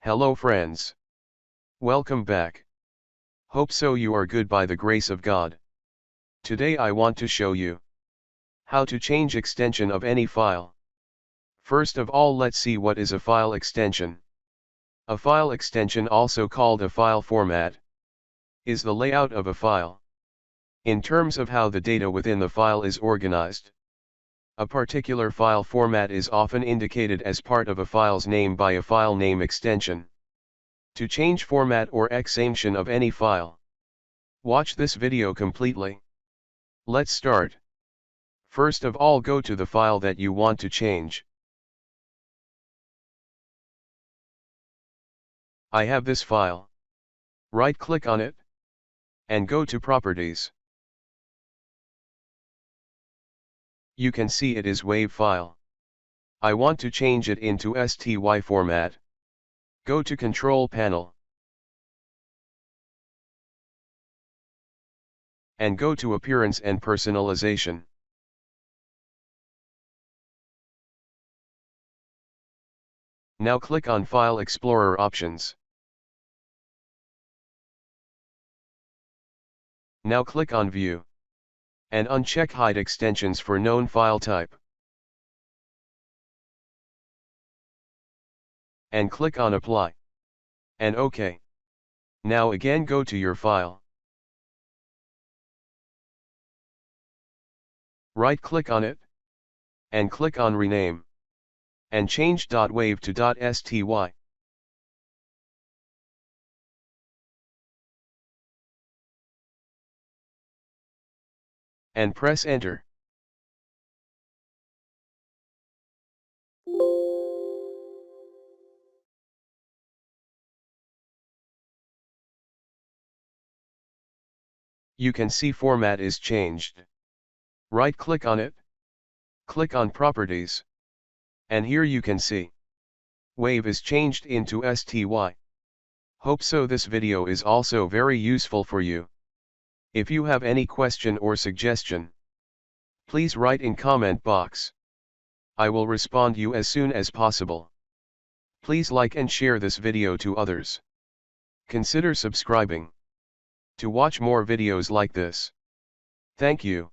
Hello friends. Welcome back. Hope so you are good by the grace of God. Today I want to show you how to change extension of any file. First of all, let's see what is a file extension. A file extension, also called a file format, is the layout of a file in terms of how the data within the file is organized. A particular file format is often indicated as part of a file's name by a file name extension. To change format or extension of any file, watch this video completely. Let's start. First of all, go to the file that you want to change. I have this file. Right-click on it and go to Properties. You can see it is WAV file. I want to change it into STY format. Go to Control Panel and go to Appearance and Personalization. Now click on File Explorer Options. Now click on View and uncheck Hide Extensions for known file type. And click on Apply. And OK. Now again go to your file. Right-click on it and click on Rename and change .wav to .sty. And press Enter. You can see format is changed. Right-click on it, click on Properties, and here you can see WAV is changed into STY. Hope so this video is also very useful for you. If you have any question or suggestion, please write in comment box. I will respond you as soon as possible. Please like and share this video to others. Consider subscribing to watch more videos like this. Thank you.